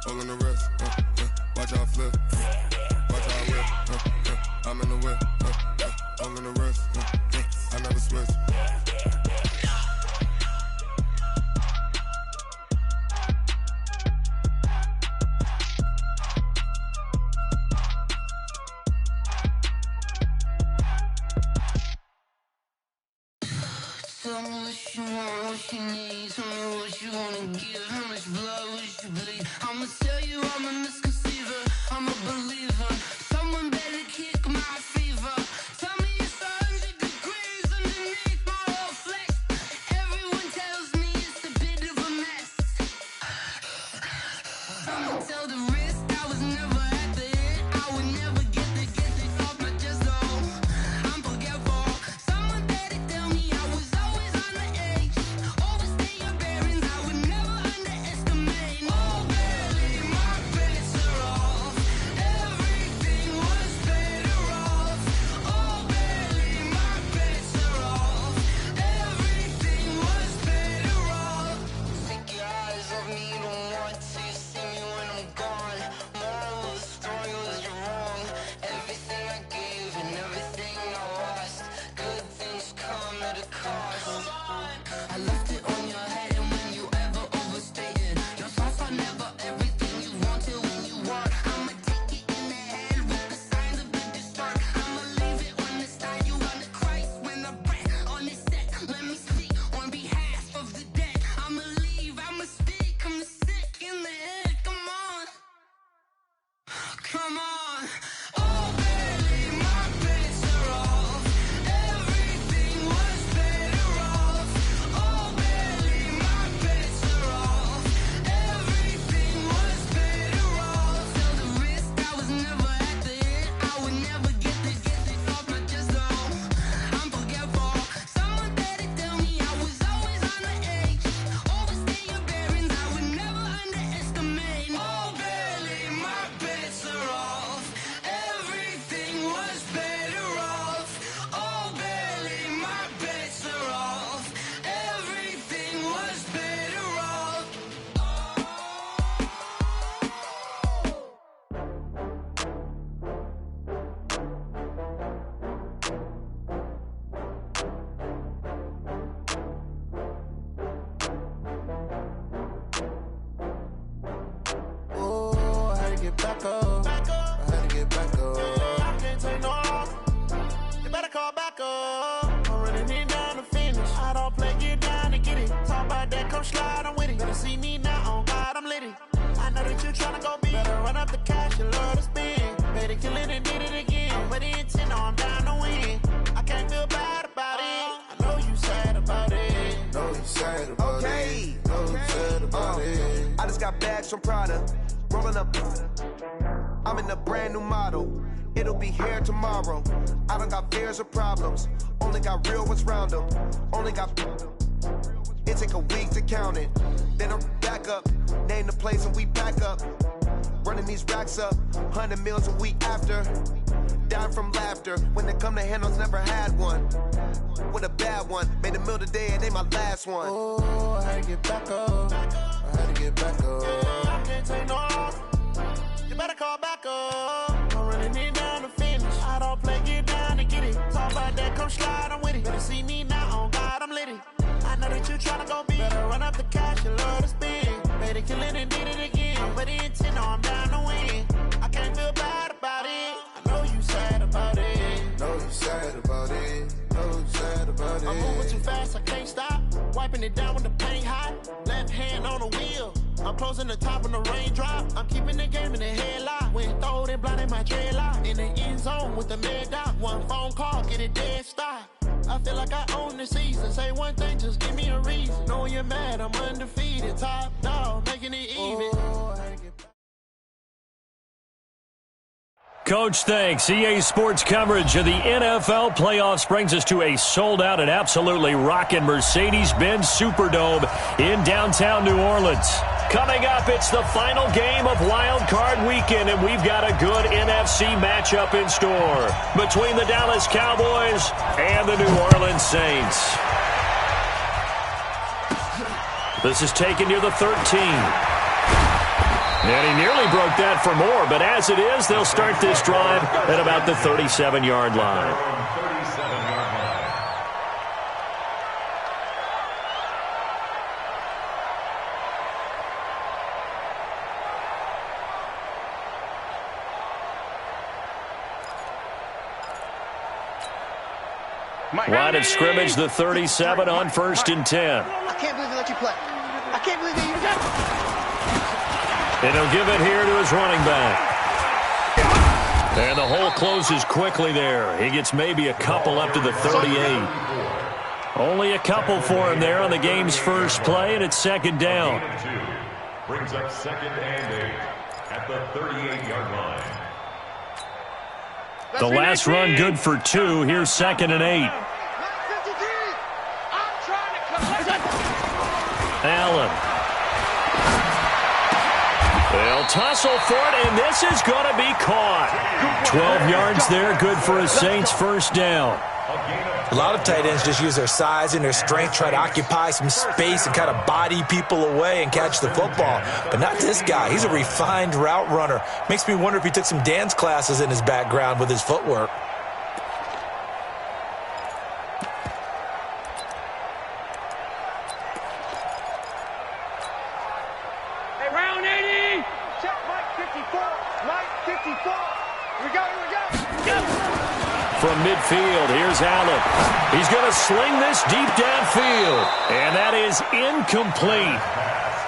All in the wrist, watch how I flip, watch how I whip, I'm in the whip, all in the wrist, I never switch. Tell me what you want, what you need. Tell me what you wanna give. How much blood would you bleed? I'ma tell you I'm a misconceiver, I'm a believer. Someone better kick my fever. Tell me it's 100 degrees underneath my whole flesh. Everyone tells me it's a bit of a mess. I'ma tell the wrist I was never at the hit. I would never get it off my chest though. I'm forgetful. Someone better tell me I was always on the edge. Overstay your bearings, I would never underestimate. Oh baby, my bets are off. Everything was better off. Oh baby, my bets are off. Everything was better off. Take your eyes off me, you don't want to see me when I'm gone. Moral of the story was you're wrong. Everything I gave and everything I lost. Good things come at a cost. I left it on your head and when you ever overstated. Your thoughts are never everything you wanted when you want. I'ma take it in the head with the signs of the disturbed. I'ma leave it on the side. You on the Christ when I breath on this set. Let me speak on behalf of the dead. I'ma leave, I'ma speak. I'm sick in the head. Come on. Come on. Oh baby, my bets are off. Everything was better off. Oh baby, my bets are off. Everything was better off. Tell the wrist I was never at the hit. I would never get it off my chest though. I'm forgetful. Someone better tell me I was always on the edge. Overstay your bearings, I would never underestimate. Oh baby, my bets are off. Everything was better off. Oh baby, my bets are off. Everything was better off. Oh, I had to get back up. I had to get back up. I can't take no loss. You better call back up. I'm running it down to finish. I don't play, get down to get it. Talk about that, come slide, I'm with it. Better see me now, on God, I'm lit it. I know that you tryna go big. Better run up the cash, you love to spend. Better kill it and did it again. I'm with the intent, no, I'm down to win. I can't feel bad about it. I know you sad about it. Know you sad about it. Know you sad about it. I just got bags from Prada, rolling up. I'm in a brand new model. It'll be here tomorrow. I don't got fears or problems. Only got real ones round them. Only got. It take a week to count it. Then I'm back up. Name the place and we back up. Running these racks up. 100 meals a week after. Dying from laughter. When it come to handles, never had one. With a bad one. Made a meal today and they my last one. Oh, I had to get back up. I had to get back up. I can't take no loss. You better call back up. I'm running it down to finish. I don't play, get down to get it. Talk about that, come slide, I'm with it. Better see me now, on God, I'm lit it. I know that you tryna go big. Better run up the cash, you love to spend. Better kill it and did it again. I'm with the intent, no, I'm down to win. I can't feel bad about it. I know you sad about it. Know you sad about it. Know you sad about it. I'm moving too fast, I can't stop. Wiping it down when the paint hot. Left hand on the wheel. I'm closing the top when the raindrop. I'm keeping the game in the headlock. When throwed and blinded my dreadlock. In the end zone with the mad dot. One phone call, get it dead stop. I feel like I own the season. Say one thing, just give me a reason. Knowing you're mad, I'm undefeated. Top dog, making it even. Oh, I had to get back. Coach, thanks. EA Sports coverage of the NFL playoffs brings us to a sold-out and absolutely rocking Mercedes-Benz Superdome in downtown New Orleans. Coming up, it's the final game of Wild Card Weekend, and we've got a good NFC matchup in store between the Dallas Cowboys and the New Orleans Saints. This is taken near the 13. And he nearly broke that for more, but as it is, they'll start this drive at about the 37-yard line. Line of scrimmage, the 37 on 1st and 10. I can't believe they let you play. I can't believe they got it. And he'll give it here to his running back. And the hole closes quickly there. He gets maybe a couple up to the 38. Only a couple for him there on the game's first play, and it's 2nd down. Brings up 2nd and 8 at the 38-yard line. The last run good for 2. Here's 2nd and 8. Allen. They'll tussle for it, and this is going to be caught. 12 yards there, good for a Saints first down. A lot of tight ends just use their size and their strength, try to occupy some space and kind of body people away and catch the football. But not this guy. He's a refined route runner. Makes me wonder if he took some dance classes in his background with his footwork. Hey, round 80. Check Mike 54. Mike 54. Here we go. From midfield, here's Allen. He's going to sling this deep downfield. And that is incomplete.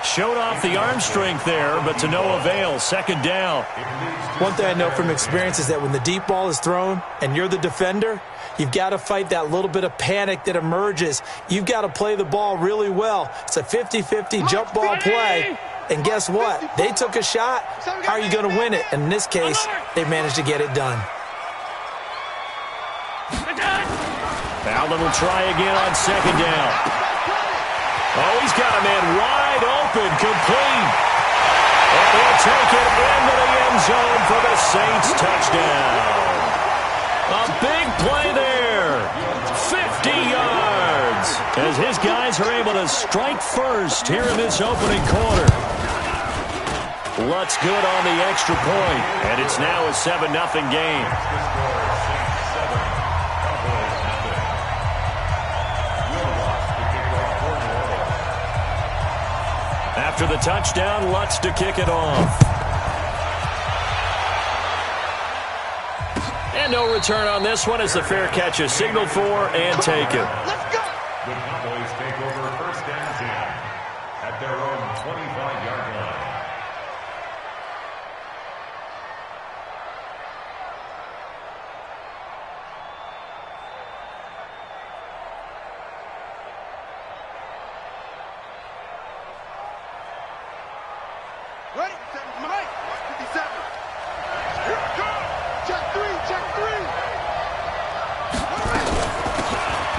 Showed off the arm strength there, but to no avail. 2nd down. One thing I know from experience is that when the deep ball is thrown and you're the defender, you've got to fight that little bit of panic that emerges. You've got to play the ball really well. It's a 50-50 jump ball play. And guess what? They took a shot. How are you going to win it? And in this case, they managed to get it done. Allen will try again on 2nd down. Oh, he's got a man wide open, complete. And he'll take it into the end zone for the Saints touchdown. A big play there. 50 yards. As his guys are able to strike first here in this opening quarter. Lutt's good on the extra point, and it's now a 7-0 game. After the touchdown, Lutz to kick it off. And no return on this one as the fair catch is signaled for and taken. Let's go. The Cowboys take over 1st and 10 at their own 25-yard line. Ready? Mike 57. Here we go. Check 3.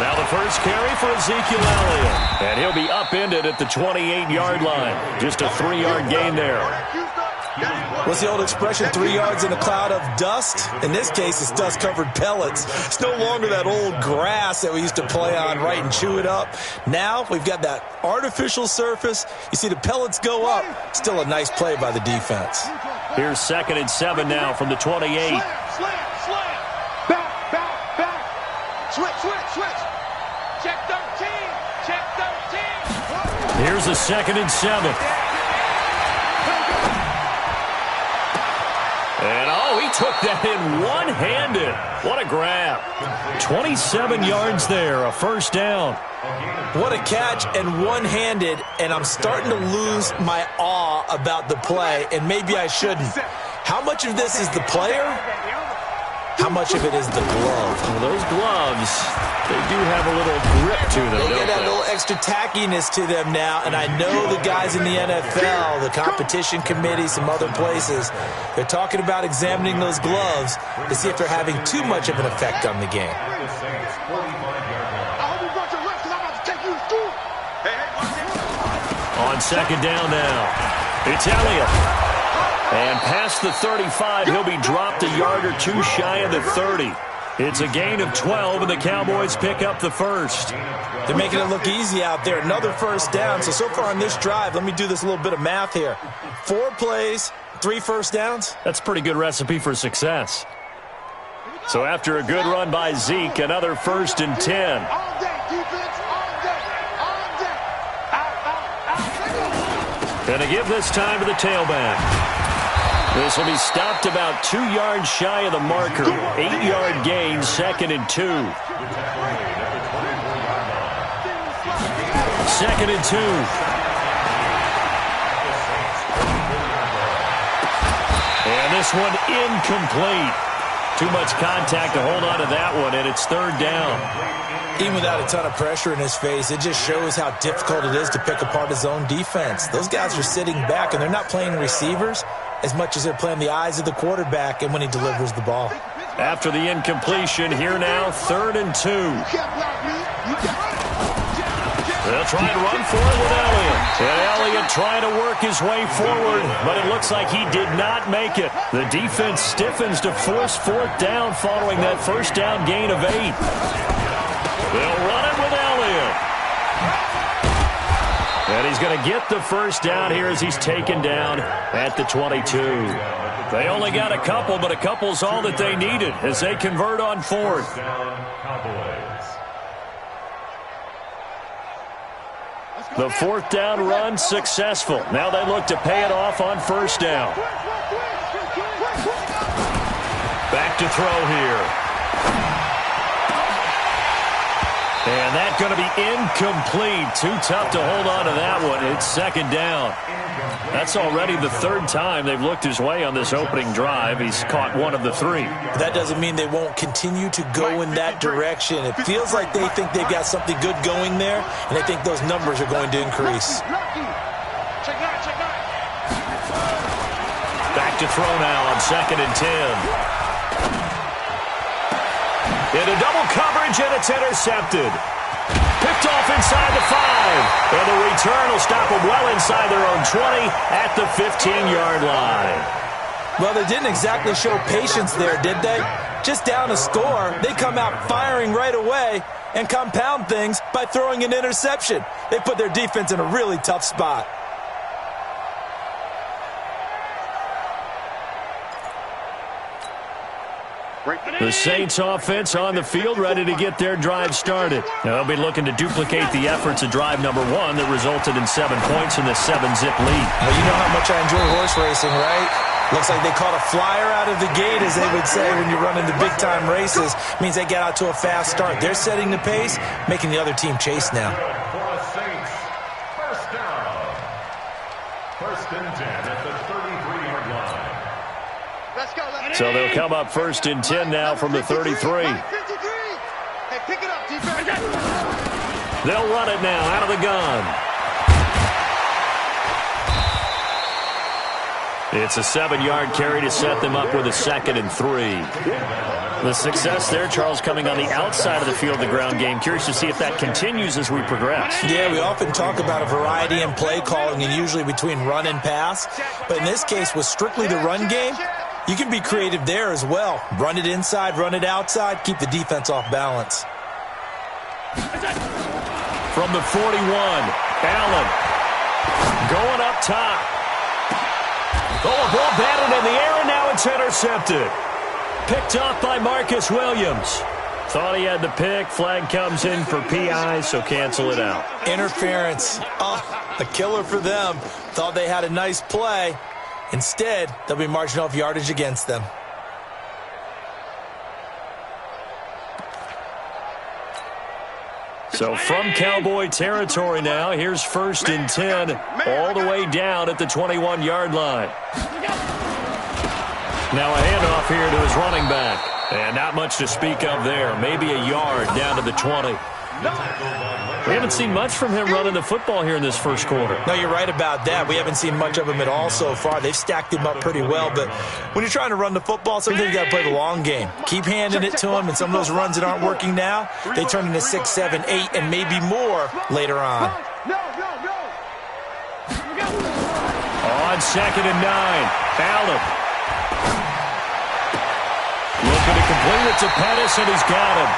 Now the first carry for Ezekiel Elliott. And he'll be upended at the 28-yard line. Just a 3-yard gain there. What's the old expression, 3 yards in a cloud of dust? In this case, it's dust-covered pellets. It's no longer that old grass that we used to play on, right, and chew it up. Now we've got that artificial surface. You see the pellets go up. Still a nice play by the defense. Here's 2nd and 7 now from the 28. Slam. Back. Switch. Check 13. Here's a 2nd and 7. And he took that in one-handed. What a grab. 27 yards there, a first down. What a catch and one-handed, and I'm starting to lose my awe about the play, and maybe I shouldn't. How much of this is the player? How much of it is the glove? Well, those gloves, they do have a little grip to them, They don't get that they? little extra tackiness to them now, and I know the guys in the NFL, the competition committee, some other places, they're talking about examining those gloves to see if they're having too much of an effect on the game. On 2nd down now, it's Elliott. And past the 35, he'll be dropped a yard or two shy of the 30. It's a gain of 12, and the Cowboys pick up the first. They're making it look easy out there. Another first down. So far on this drive, let me do this little bit of math here. 4 plays, 3 first downs. That's a pretty good recipe for success. So after a good run by Zeke, another 1st and 10. Going to give this time to the tailback. This will be stopped about 2 yards shy of the marker. 8-yard gain, 2nd and 2. 2nd and 2. And this one incomplete. Too much contact to hold on to that one, and it's 3rd down. Even without a ton of pressure in his face, it just shows how difficult it is to pick apart his own defense. Those guys are sitting back, and they're not playing receivers as much as they're playing the eyes of the quarterback and when he delivers the ball. After the incompletion, here now, 3rd and 2. They'll try and run for it with Elliott. And Elliott trying to work his way forward, but it looks like he did not make it. The defense stiffens to force 4th down following that first down gain of 8. They'll run it with Elliott. And he's going to get the first down here as he's taken down at the 22. They only got a couple, but a couple's all that they needed as they convert on 4th. The 4th down run successful. Now they look to pay it off on 1st down. Back to throw here. And that's going to be incomplete. Too tough to hold on to that one. It's 2nd down. That's already the 3rd time they've looked his way on this opening drive. He's caught 1 of the 3. That doesn't mean they won't continue to go in that direction. It feels like they think they've got something good going there, and they think those numbers are going to increase. Back to throw now on 2nd and 10. Into double coverage, and it's intercepted. Picked off inside the 5. And the return will stop them well inside their own 20 at the 15-yard line. Well, they didn't exactly show patience there, did they? Just down a score, they come out firing right away and compound things by throwing an interception. They put their defense in a really tough spot. The Saints offense on the field, ready to get their drive started. They'll be looking to duplicate the efforts of drive number 1 that resulted in 7 points in the 7-zip lead. Well, you know how much I enjoy horse racing, right? Looks like they caught a flyer out of the gate, as they would say when you're running the big-time races. Means they get out to a fast start. They're setting the pace, making the other team chase now. For the Saints, 1st down. 1st and 10 at the 33-yard line. So they'll come up 1st and 10 now from the 33. They'll run it now out of the gun. It's a 7-yard carry to set them up with a 2nd and 3. The success there, Charles, coming on the outside of the field, the ground game. Curious to see if that continues as we progress. Yeah, we often talk about a variety in play calling and usually between run and pass. But in this case, with strictly the run game, you can be creative there as well. Run it inside, run it outside, keep the defense off balance. From the 41, Allen going up top. Oh, a ball batted in the air, and now it's intercepted. Picked off by Marcus Williams. Thought he had the pick. Flag comes in for PI, so cancel it out. Interference. Oh, a killer for them. Thought they had a nice play. Instead, they'll be marching off yardage against them. So from Cowboy territory now, here's 1st and 10, all the way down at the 21-yard line. Now a handoff here to his running back. And not much to speak of there. Maybe a yard down to the 20. We haven't seen much from him running the football here in this first quarter. No, you're right about that. We haven't seen much of him at all so far. They've stacked him up pretty well, but when you're trying to run the football, sometimes you got to play the long game. Keep handing it to him, and some of those runs that aren't working now, they turn into 6, 7, 8, and maybe more later on. On 2nd and 9, Allen. Looking to complete it to Pettis, and he's got him.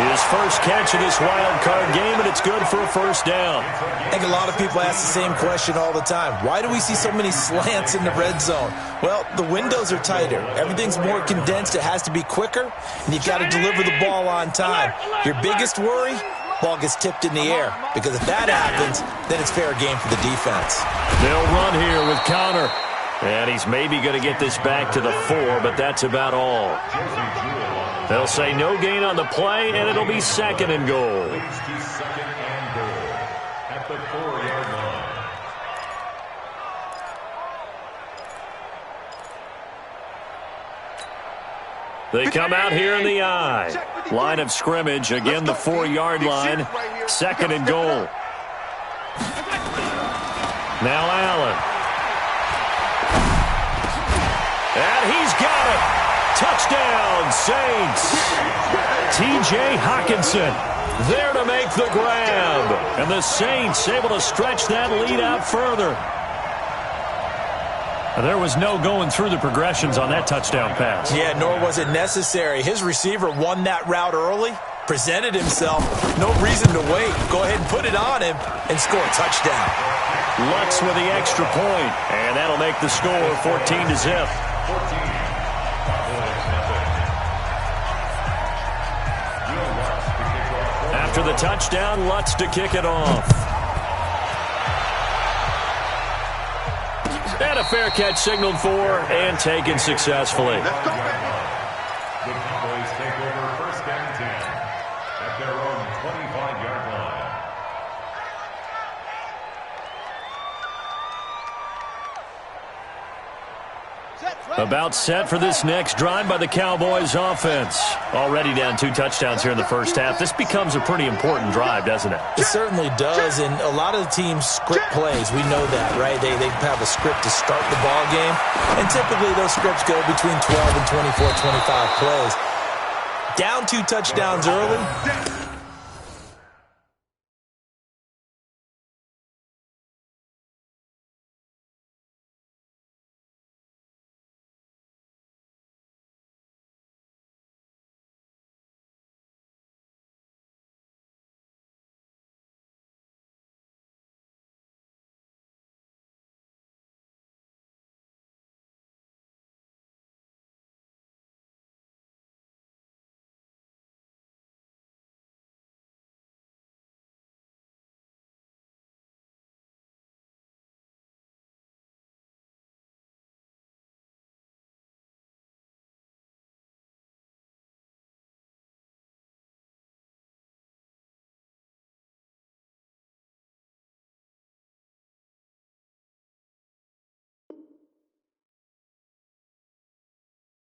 His first catch of this wild card game, and it's good for a first down. I think a lot of people ask the same question all the time. Why do we see so many slants in the red zone? Well, the windows are tighter. Everything's more condensed. It has to be quicker, and you've got to deliver the ball on time. Your biggest worry? Ball gets tipped in the air, because if that happens, then it's fair game for the defense. They'll run here with Connor. And he's maybe going to get this back to the 4, but that's about all. They'll say no gain on the play, and it'll be second and goal. At the 4-yard line. They come out here in the I. Line of scrimmage, again the 4-yard line. Second and goal. Now Allen. And he's got it. Touchdown, Saints. T.J. Hockenson there to make the grab. And the Saints able to stretch that lead out further. There was no going through the progressions on that touchdown pass. Yeah, nor was it necessary. His receiver won that route early, presented himself. No reason to wait. Go ahead and put it on him and score a touchdown. Lutz with the extra point, and that'll make the score 14-0. After the touchdown, Lutz to kick it off. And a fair catch signaled for and taken successfully. The Cowboys take over first and 10 at their own 25-yard line. About set for this next drive by the Cowboys offense. Already down 2 touchdowns here in the first half. This becomes a pretty important drive, doesn't it? It certainly does, and a lot of the teams script plays. We know that, right? They have a script to start the ball game, and typically those scripts go between 12 and 24, 25 plays. Down 2 touchdowns early.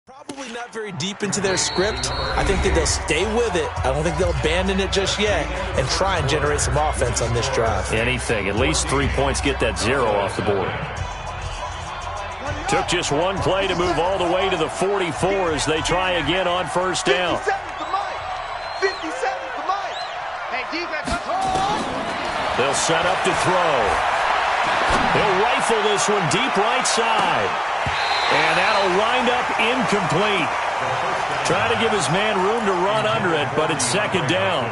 Probably not very deep into their script. I think that they'll stay with it. I don't think they'll abandon it just yet and try and generate some offense on this drive. Anything. At least 3 points, get that 0 off the board. Took just one play to move all the way to the 44 as they try again on first down. 57's the mic. Hey, defense. They'll set up to throw. They'll rifle this one deep right side. And that'll wind up incomplete. Trying to give his man room to run under it, but it's second down.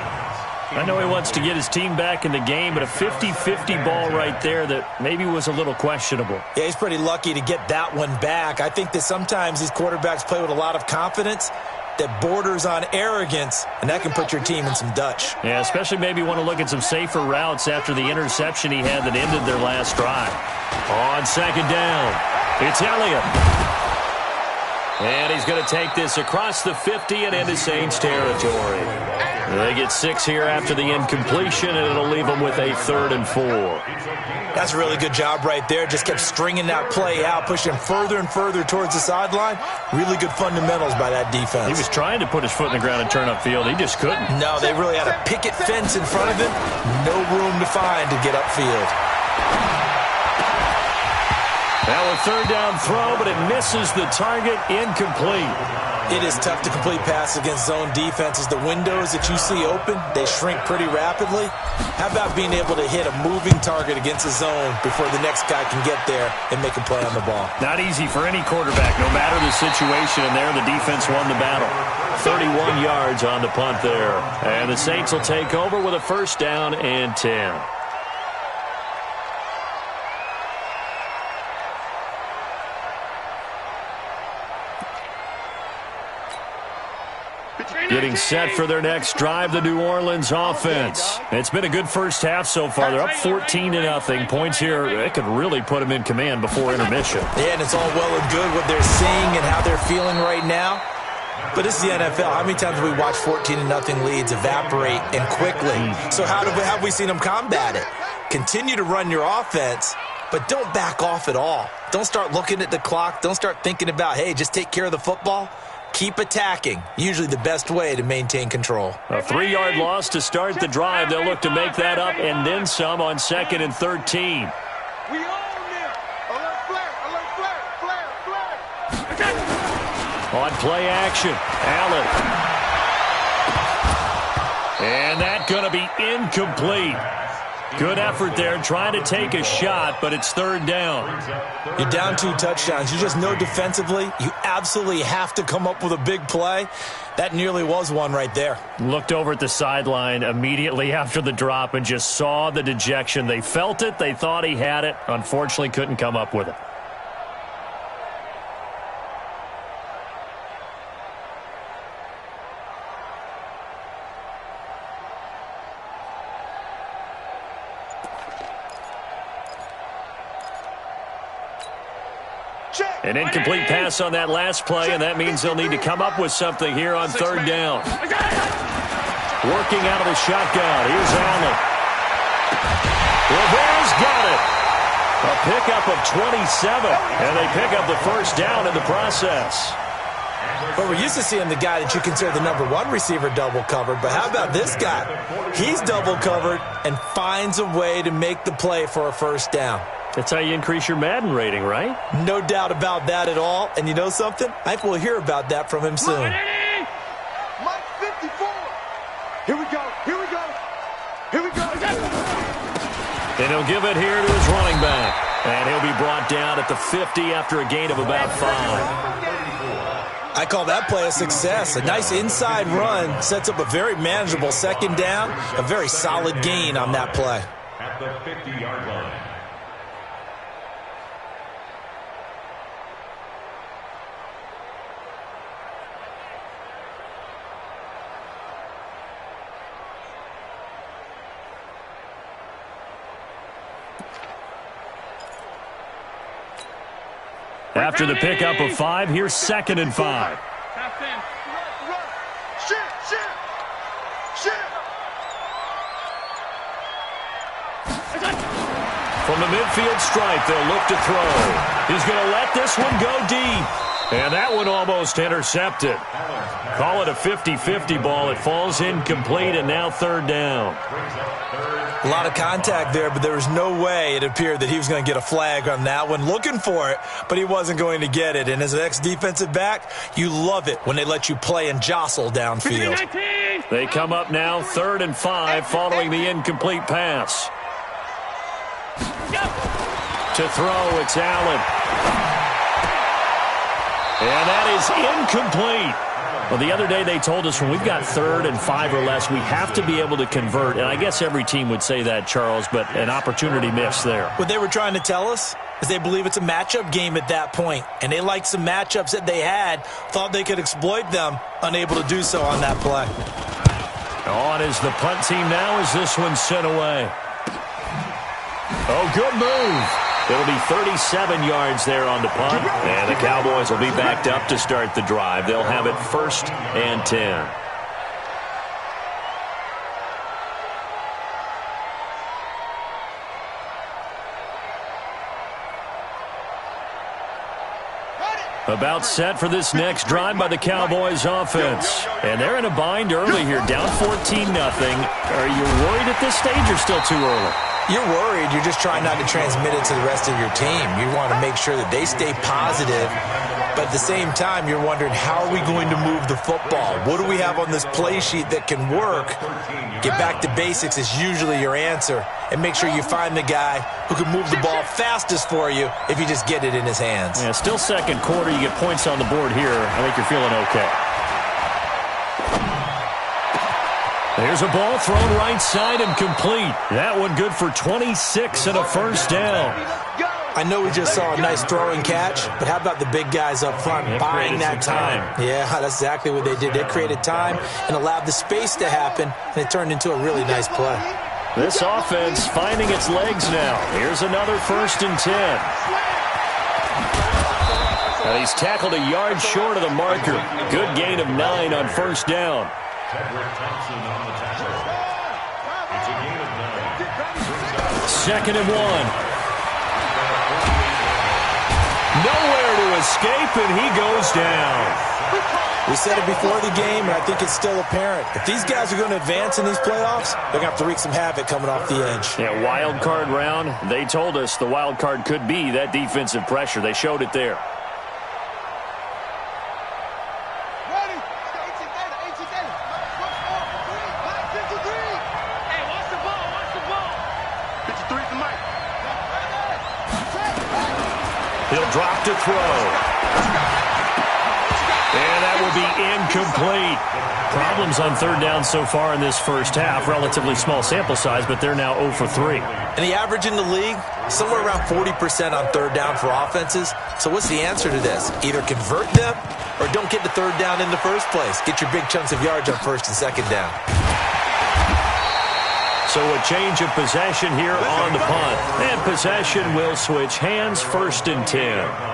I know he wants to get his team back in the game, but a 50-50 ball right there that maybe was a little questionable. Yeah, he's pretty lucky to get that one back. I think that sometimes these quarterbacks play with a lot of confidence that borders on arrogance, and that can put your team in some Dutch. Yeah, especially maybe want to look at some safer routes after the interception he had that ended their last drive. On second down, it's Elliott. And he's going to take this across the 50 and into Saints territory. They get 6 here after the incompletion, and it'll leave them with a 3rd and 4. That's a really good job right there. Just kept stringing that play out, pushing further and further towards the sideline. Really good fundamentals by that defense. He was trying to put his foot in the ground and turn upfield. He just couldn't. No, they really had a picket fence in front of him. No room to find to get upfield. Now a 3rd down throw, but it misses the target, incomplete. It is tough to complete passes against zone defenses. The windows that you see open, they shrink pretty rapidly. How about being able to hit a moving target against a zone before the next guy can get there and make a play on the ball? Not easy for any quarterback, no matter the situation. And there, the defense won the battle. 31 yards on the punt there. And the Saints will take over with a first down and 10. Getting set for their next drive, the New Orleans offense. It's been a good first half so far. They're up 14-0. Points here, it could really put them in command before intermission. Yeah, and it's all well and good what they're seeing and how they're feeling right now. But this is the NFL. How many times have we watched 14-0 leads evaporate and quickly? So how have we seen them combat it? Continue to run your offense, but don't back off at all. Don't start looking at the clock. Don't start thinking about, hey, just take care of the football. Keep attacking. Usually the best way to maintain control. A 3-yard loss to start the drive. They'll look to make that up and then some on 2nd and 13. We own them. Alert flare, alert flare, flare. On play action, Allen. And that's going to be incomplete. Good effort there, trying to take a shot, but it's 3rd down. You're down 2 touchdowns. You just know defensively you absolutely have to come up with a big play. That nearly was one right there. Looked over at the sideline immediately after the drop and just saw the dejection. They felt it. They thought he had it. Unfortunately, couldn't come up with it. An incomplete pass on that last play, and that means they'll need to come up with something here on 3rd down. Working out of the shotgun. Here's Allen. Rivera's got it. A pickup of 27, and they pick up the first down in the process. But we're used to seeing the guy that you consider the #1 receiver double covered, but how about this guy? He's double covered and finds a way to make the play for a first down. That's how you increase your Madden rating, right? No doubt about that at all. And you know something? I think we'll hear about that from him soon. Mike 54. Here we go. Here we go. Here we go. And he'll give it here to his running back. And he'll be brought down at the 50 after a gain of about 5. I call that play a success. A nice inside run sets up a very manageable 2nd down. A very solid gain on that play. At the 50-yard line. After the pickup of 5, here's 2nd and 5. From the midfield stripe, they'll look to throw. He's going to let this one go deep. And that one almost intercepted. Call it a 50-50 ball. It falls incomplete, and now 3rd down. A lot of contact there, but there was no way it appeared that he was going to get a flag on that one. Looking for it, but he wasn't going to get it. And as an ex-defensive back, you love it when they let you play and jostle downfield. They come up now 3rd and 5 following the incomplete pass. To throw, it's Allen. And that is incomplete. Well, the other day they told us when we've got 3rd and 5 or less, we have to be able to convert. And I guess every team would say that, Charles, but an opportunity missed there. What they were trying to tell us is they believe it's a matchup game at that point. And they liked some matchups that they had, thought they could exploit them, unable to do so on that play. On is the punt team now as this one's sent away. Oh, good move. It'll be 37 yards there on the punt, and the Cowboys will be backed up to start the drive. They'll have it 1st and 10. About set for this next drive by the Cowboys offense. And they're in a bind early here, down 14-0. Are you worried at this stage or still too early? You're worried. You're just trying not to transmit it to the rest of your team. You want to make sure that they stay positive, but at the same time, you're wondering, how are we going to move the football? What do we have on this play sheet that can work? Get back to basics is usually your answer, and make sure you find the guy who can move the ball fastest for you if you just get it in his hands. Yeah, still second quarter. You get points on the board here. I think you're feeling okay. There's a ball thrown right side and complete. That one good for 26 and a first down. I know we just saw a nice throwing catch, but how about the big guys up front buying that time? Yeah, that's exactly what they did. They created time and allowed the space to happen, and it turned into a really nice play. This offense finding its legs now. Here's another 1st and 10. Now he's tackled a yard short of the marker. Good gain of 9 on 1st down. Thompson on the tackle. It's a gain of 9. 2nd and 1. Nowhere to escape, and he goes down. We said it before the game, and I think it's still apparent. If these guys are going to advance in these playoffs, they're going to have to wreak some havoc coming off the edge. Yeah, wild card round. They told us the wild card could be that defensive pressure. They showed it there. He'll drop to throw. And that will be incomplete. Problems on 3rd down so far in this first half. Relatively small sample size, but they're now 0 for 3. And the average in the league, somewhere around 40% on 3rd down for offenses. So what's the answer to this? Either convert them or don't get to 3rd down in the first place. Get your big chunks of yards on 1st and 2nd down. So a change of possession here on the punt. And possession will switch hands, 1st and 10.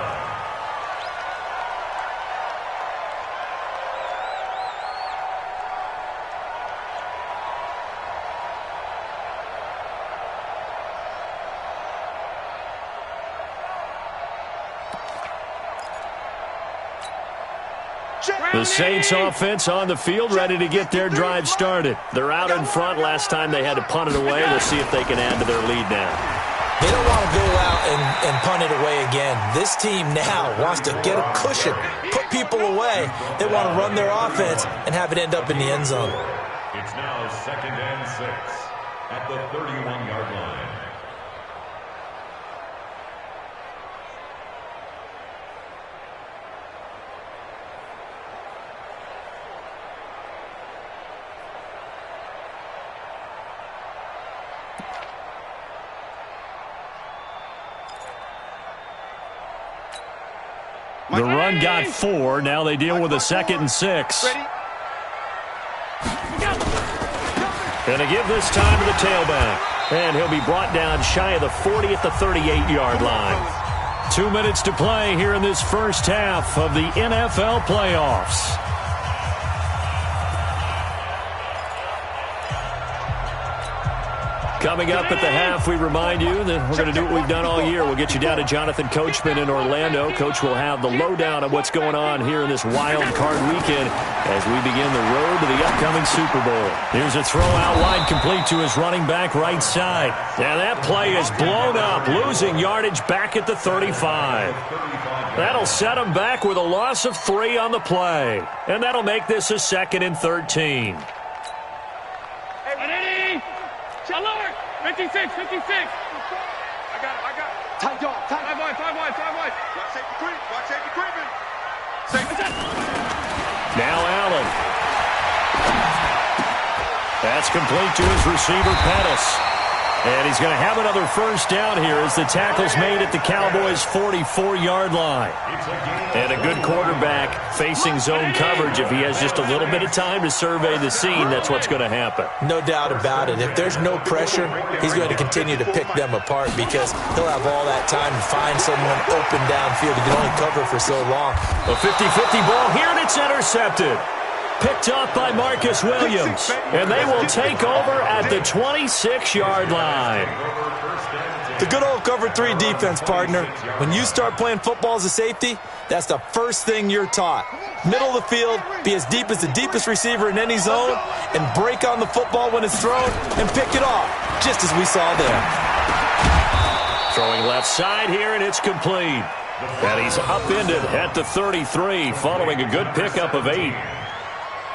The Saints offense on the field, ready to get their drive started. They're out in front. Last time they had to punt it away. We'll see if they can add to their lead now. They don't want to go out and punt it away again. This team now wants to get a cushion, put people away. They want to run their offense and have it end up in the end zone. It's now 2nd and 6 at the 31-yard line. The run got 4. Now they deal with a 2nd and 6. Going to give this time to the tailback. And he'll be brought down shy of the 40 at the 38-yard line. 2 minutes to play here in this first half of the NFL playoffs. Coming up at the half, we remind you that we're going to do what we've done all year. We'll get you down to Jonathan Coachman in Orlando. Coach will have the lowdown of what's going on here in this wild card weekend as we begin the road to the upcoming Super Bowl. Here's a throw out wide, complete to his running back right side. And that play is blown up, losing yardage back at the 35. That'll set him back with a loss of 3 on the play. And that'll make this a 2nd and 13. 56. I got it. Tight dog. 5 wide. Watch safety creeping. Now Allen. That's complete to his receiver, Pettis. And he's going to have another first down here as the tackle's made at the Cowboys' 44-yard line. And a good quarterback facing zone coverage. If he has just a little bit of time to survey the scene, that's what's going to happen. No doubt about it. If there's no pressure, he's going to continue to pick them apart because he'll have all that time to find someone open downfield. He can only cover for so long. A 50-50 ball here, and it's intercepted. Picked up by Marcus Williams. And they will take over at the 26-yard line. The good old cover 3 defense, partner. When you start playing football as a safety, That's the first thing you're taught. Middle of the field, be as deep as the deepest receiver in any zone, and break on the football when it's thrown and pick it off, just as we saw there. Throwing left side here, and it's complete. And he's upended at the 33, following a good pickup of 8.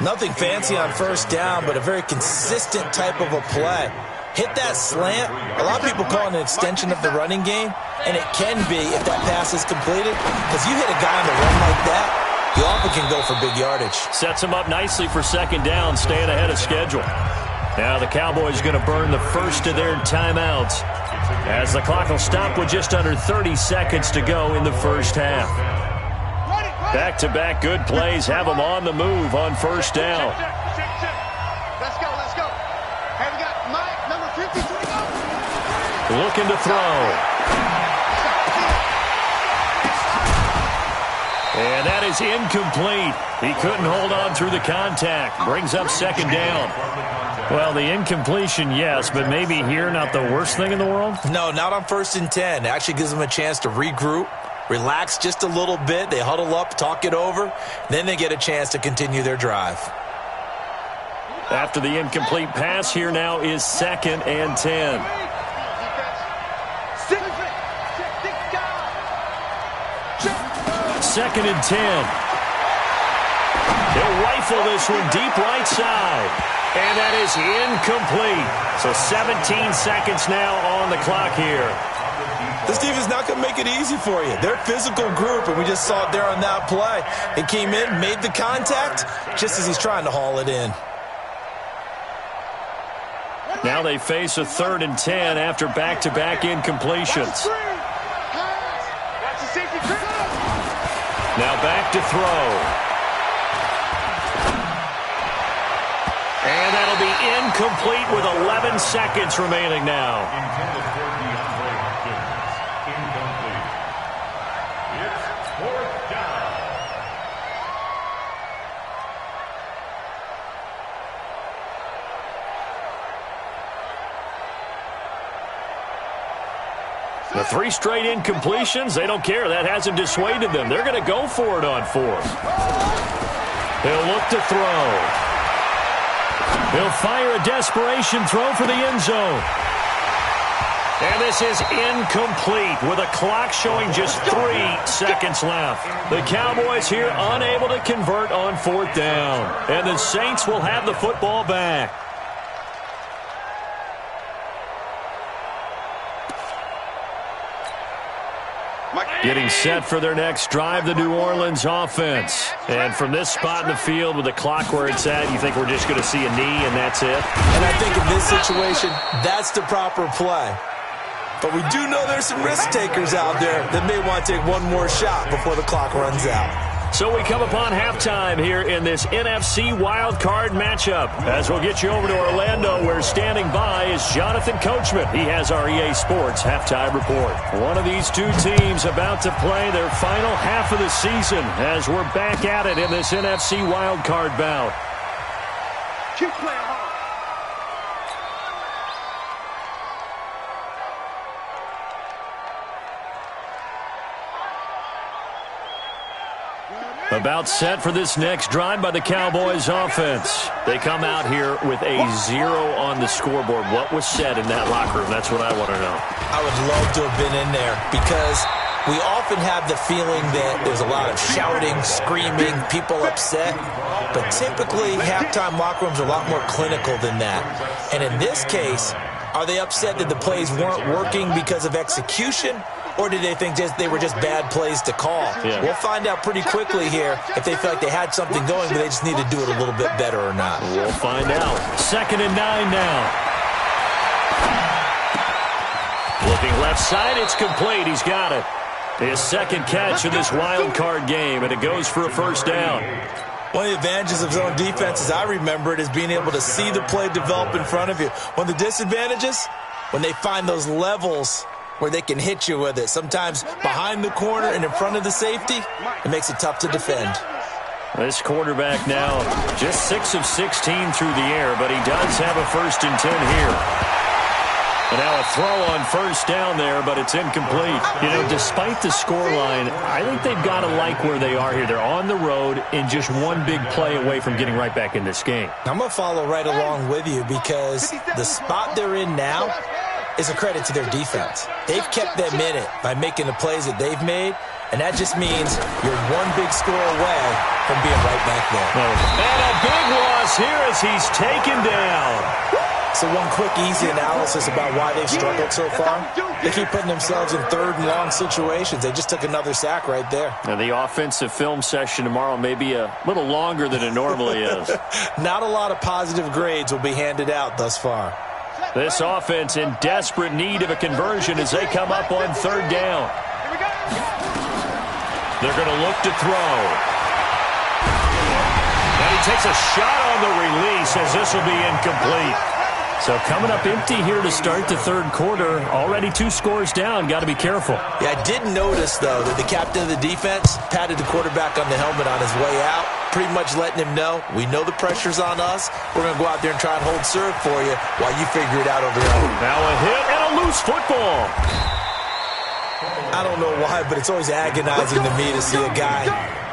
Nothing fancy on first down, but a very consistent type of a play. Hit that slant. A lot of people call it an extension of the running game, and it can be if that pass is completed, because you hit a guy on the run like that, you often can go for big yardage. Sets him up nicely for second down, staying ahead of schedule. Now the Cowboys going to burn the first of their timeouts, as the clock will stop with just under 30 seconds to go in the first half. Back-to-back good plays have them on the move on first down. Let's go, let's go. Hey, we got Mike, number 53, go. Looking to throw. And that is incomplete. He couldn't hold on through the contact. Brings up second down. Well, the incompletion, yes, but maybe here not the worst thing in the world? No, not on 1st and 10. It actually gives them a chance to regroup, relax just a little bit. They huddle up, talk it over. Then they get a chance to continue their drive. After the incomplete pass, here now is 2nd and 10. Second and 10. He'll rifle this one deep right side. And that is incomplete. So 17 seconds now on the clock here. This team is not going to make it easy for you. They're a physical group, and we just saw it there on that play. It came in, made the contact, just as he's trying to haul it in. Now they face a 3rd and 10 after back-to-back incompletions. Now back to throw. And that'll be incomplete with 11 seconds remaining now. Intended for DeAndre Hopkins. Incomplete. It's 4th down. The 3 straight incompletions, they don't care. That hasn't dissuaded them. They're going to go for it on 4th. He'll look to throw. He'll fire a desperation throw for the end zone. And this is incomplete with a clock showing just 3 seconds left. The Cowboys here unable to convert on 4th down. And the Saints will have the football back. Getting set for their next drive, the New Orleans offense. And from this spot in the field with the clock where it's at, you think we're just going to see a knee and that's it? And I think in this situation, that's the proper play. But we do know there's some risk takers out there that may want to take one more shot before the clock runs out. So we come upon halftime here in this NFC wildcard matchup. As we'll get you over to Orlando, where standing by is Jonathan Coachman. He has our EA Sports halftime report. One of these two teams about to play their final half of the season as we're back at it in this NFC wildcard bout. Keep playing hard. About set for this next drive by the Cowboys offense. They come out here with a 0 on the scoreboard. What was said in that locker room? That's what I want to know. I would love to have been in there because we often have the feeling that there's a lot of shouting, screaming, people upset. But typically, halftime locker rooms are a lot more clinical than that. And in this case, are they upset that the plays weren't working because of execution? Or did they think they were just bad plays to call? Yeah. We'll find out pretty quickly here if they feel like they had something going, but they just need to do it a little bit better or not. We'll find out. 2nd and 9 now. Looking left side, it's complete. He's got it. His second catch of this wild card game, and it goes for a first down. One of the advantages of zone defense, as I remember it, is being able to see the play develop in front of you. One of the disadvantages, when they find those levels where they can hit you with it. Sometimes behind the corner and in front of the safety, it makes it tough to defend. This quarterback now just 6 of 16 through the air, but he does have a 1st and 10 here. And now a throw on first down there, but it's incomplete. You know, despite the scoreline, I think they've got to like where they are here. They're on the road and just one big play away from getting right back in this game. I'm going to follow right along with you because the spot they're in now is a credit to their defense. They've kept them in it by making the plays that they've made, and that just means you're one big score away from being right back there. And a big loss here as he's taken down. So one quick, easy analysis about why they've struggled so far. They keep putting themselves in third and long situations. They just took another sack right there. Now, the offensive film session tomorrow may be a little longer than it normally is. Not a lot of positive grades will be handed out thus far. This offense in desperate need of a conversion as they come up on third down. They're going to look to throw. And he takes a shot on the release as this will be incomplete. So coming up empty here to start the third quarter. Already 2 scores down. Got to be careful. Yeah, I did notice, though, that the captain of the defense patted the quarterback on the helmet on his way out, pretty much letting him know, we know the pressure's on us. We're going to go out there and try and hold serve for you while you figure it out over your own. Now a hit and a loose football. I don't know why, but it's always agonizing to me to see a guy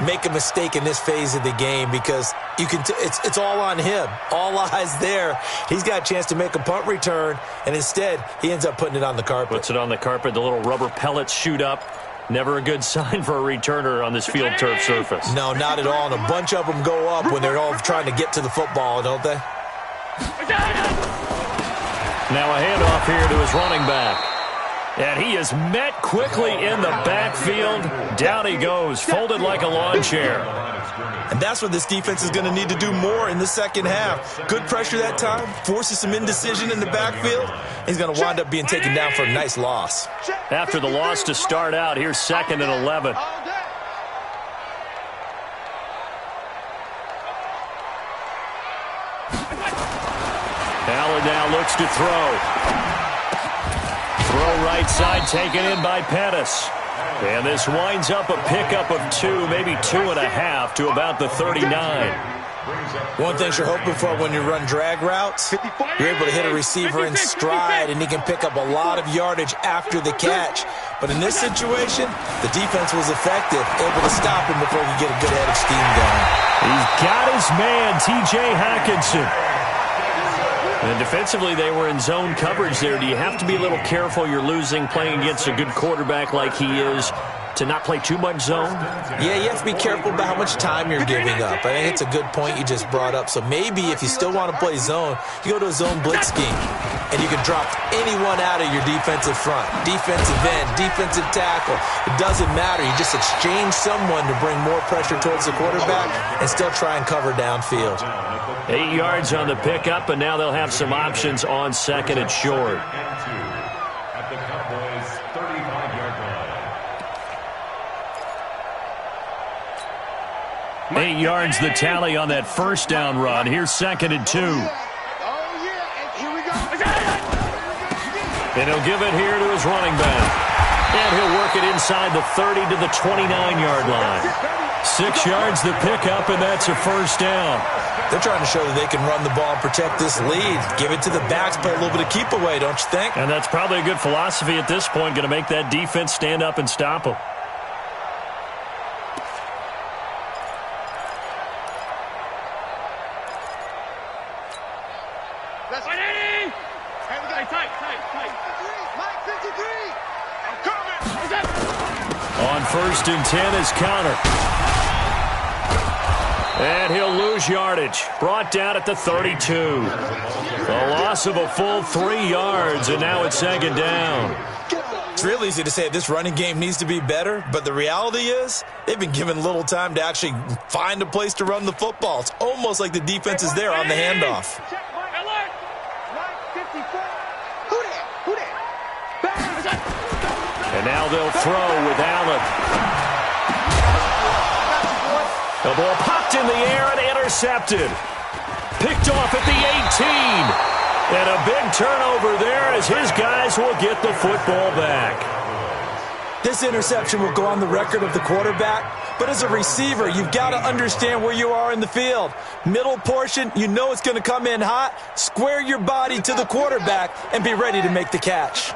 make a mistake in this phase of the game because you can it's all on him. All eyes there. He's got a chance to make a punt return, and instead he ends up putting it on the carpet. Puts it on the carpet. The little rubber pellets shoot up. Never a good sign for a returner on this field turf surface. No, not at all. And a bunch of them go up when they're all trying to get to the football, don't they? Now a handoff here to his running back. And he is met quickly in the backfield. Down he goes, folded like a lawn chair. And that's what this defense is going to need to do more in the second half. Good pressure that time, forces some indecision in the backfield. He's going to wind up being taken down for a nice loss. After the loss to start out, here's 2nd and 11. Allen now looks to throw. Throw right side taken in by Pettis. And this winds up a pickup of 2, maybe 2.5 to about the 39. One thing you're hoping for when you run drag routes, you're able to hit a receiver in stride and he can pick up a lot of yardage after the catch. But in this situation, the defense was effective, able to stop him before he could get a good head of steam going. He's got his man, T.J. Hockenson. And defensively, they were in zone coverage there. Do you have to be a little careful? You're losing, playing against a good quarterback like he is, to not play too much zone? Yeah, you have to be careful about how much time you're giving up. I think it's a good point you just brought up. So maybe if you still want to play zone, you go to a zone blitz scheme, and you can drop anyone out of your defensive front, defensive end, defensive tackle. It doesn't matter. You just exchange someone to bring more pressure towards the quarterback and still try and cover downfield. 8 yards on the pickup, and now they'll have some options on 2nd and short. At the Cowboys' 35-yard line. 8 yards the tally on that first down run. Here's 2nd and 2. And he'll give it here to his running back. And he'll work it inside the 30 to the 29-yard line. 6 yards the pickup, and that's a first down. They're trying to show that they can run the ball and protect this lead. Give it to the backs, play a little bit of keep away, don't you think? And that's probably a good philosophy at this point, going to make that defense stand up and stop them. That's right, Eddie! Hey, we got tight. Mike 53! I'm coming! On 1st and 10 is Connor. And he'll lose yardage. Brought down at the 32. A loss of a full 3 yards, and now it's 2nd down. It's real easy to say this running game needs to be better, but the reality is they've been given little time to actually find a place to run the football. It's almost like the defense is there on the handoff. And now they'll throw with Allen. The ball popped in the air and intercepted. Picked off at the 18. And a big turnover there as his guys will get the football back. This interception will go on the record of the quarterback, but as a receiver, you've got to understand where you are in the field. Middle portion, you know it's going to come in hot. Square your body to the quarterback and be ready to make the catch.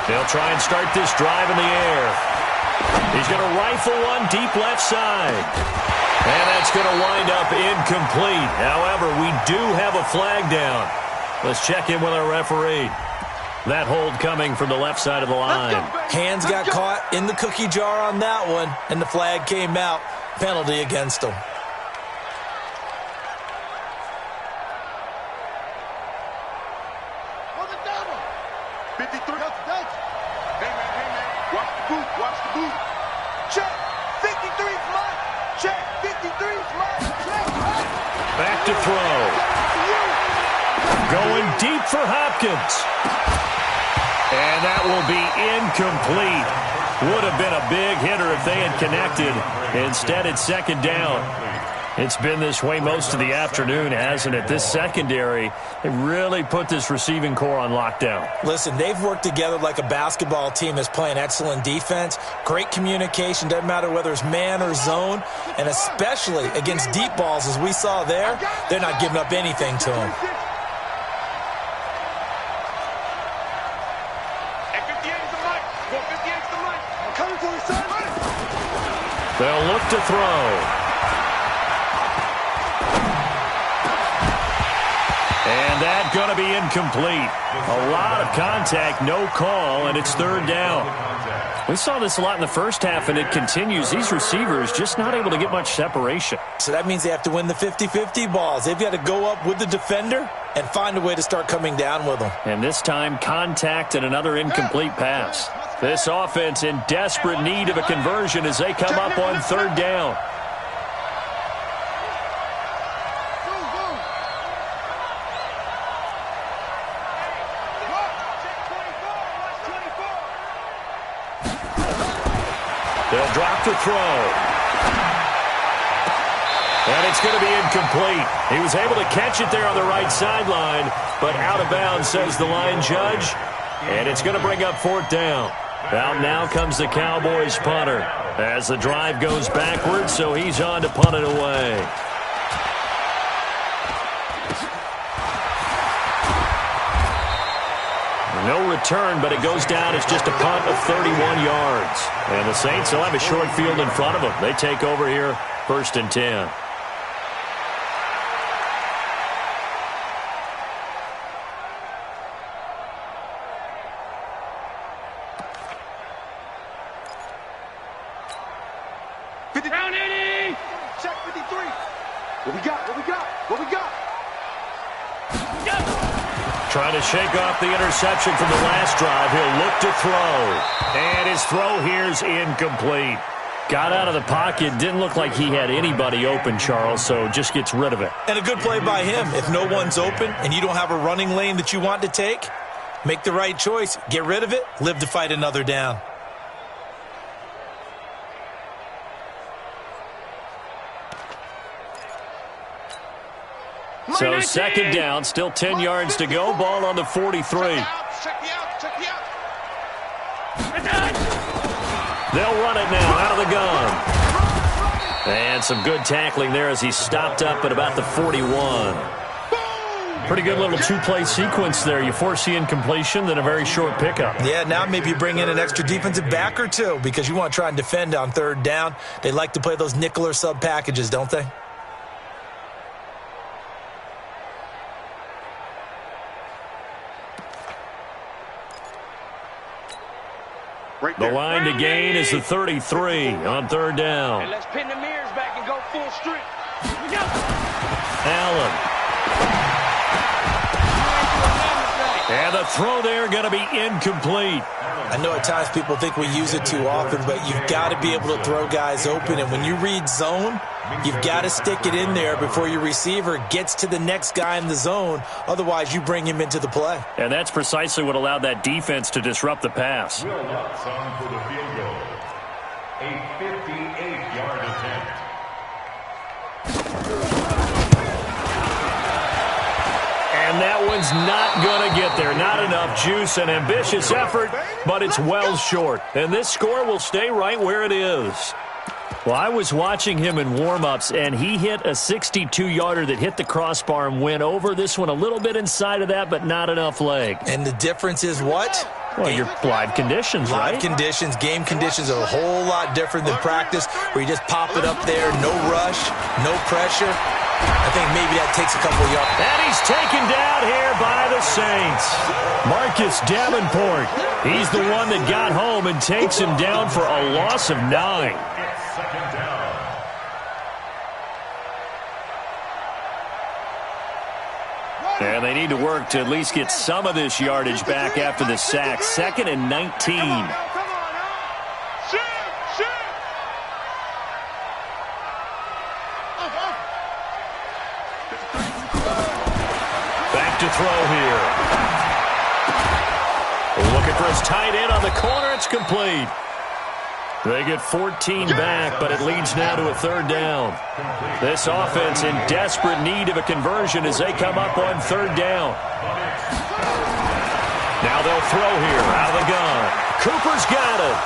They'll try and start this drive in the air. He's going to rifle one deep left side. And that's going to wind up incomplete. However, we do have a flag down. Let's check in with our referee. That hold coming from the left side of the line. Hands got caught in the cookie jar on that one, and the flag came out. Penalty against him. On the double. 53. Hey, man. Watch the boot. Watch the boot. Check. 53's mine. Check. 53's mine. Check. Back to throw. Going deep for Hopkins. And that will be incomplete. Would have been a big hitter if they had connected. Instead, it's second down. It's been this way most of the afternoon, hasn't it? This secondary, they really put this receiving core on lockdown. Listen, they've worked together like a basketball team that's playing excellent defense. Great communication, doesn't matter whether it's man or zone. And especially against deep balls, as we saw there, they're not giving up anything to them. They'll look to throw. And that's going to be incomplete. A lot of contact, no call, and it's third down. We saw this a lot in the first half, and it continues. These receivers just not able to get much separation. So that means they have to win the 50-50 balls. They've got to go up with the defender and find a way to start coming down with them. And this time, contact and another incomplete pass. This offense in desperate need of a conversion as they come up on third down. They'll drop the throw. And it's going to be incomplete. He was able to catch it there on the right sideline, but out of bounds, says the line judge. And it's going to bring up fourth down. Out now comes the Cowboys punter as the drive goes backwards, so he's on to punt it away. No return, but it goes down as just a punt of 31 yards. And the Saints will have a short field in front of them. They take over here, 1st and 10. Down 80. Check 53. What we got? Trying to shake off the interception from the last drive. He'll look to throw. And his throw here's incomplete. Got out of the pocket. Didn't look like he had anybody open, Charles, so just gets rid of it. And a good play by him. If no one's open and you don't have a running lane that you want to take, make the right choice. Get rid of it. Live to fight another down. So second down, still 10 yards to go. Ball on the 43. Check me out. They'll run it now out of the gun. And some good tackling there as he stopped up at about the 41. Pretty good little two-play sequence there. You force the incompletion, then a very short pickup. Yeah, now maybe you bring in an extra defensive back or two because you want to try and defend on third down. They like to play those nickel or sub packages, don't they? The line to gain is the 33 on third down. And let's pin the mirrors back and go full strength. Allen. And the throw there going to be incomplete. I know at times people think we use it too often, but you've got to be able to throw guys open. And when you read zone, you've got to stick it in there before your receiver gets to the next guy in the zone. Otherwise, you bring him into the play. And that's precisely what allowed that defense to disrupt the pass. Will Watson for the field goal. A 58-yard attempt. And And that one's not going to get there. Not enough juice, an ambitious effort, but it's well short. And this score will stay right where it is. Well, I was watching him in warm-ups, and he hit a 62-yarder that hit the crossbar and went over. This one a little bit inside of that, but not enough leg. And the difference is what? Well, your live conditions, right? Live conditions, game conditions are a whole lot different than practice, where you just pop it up there, no rush, no pressure. I think maybe that takes a couple of yards. And he's taken down here by the Saints. Marcus Davenport. He's the one that got home and takes him down for a loss of 9. And they need to work to at least get some of this yardage back after the sack. 2nd and 19. Back to throw here. Looking for his tight end on the corner. It's complete. They get 14 back, but it leads now to a 3rd down. This offense in desperate need of a conversion as they come up on 3rd down. Now they'll throw here out of the gun. Cooper's got it.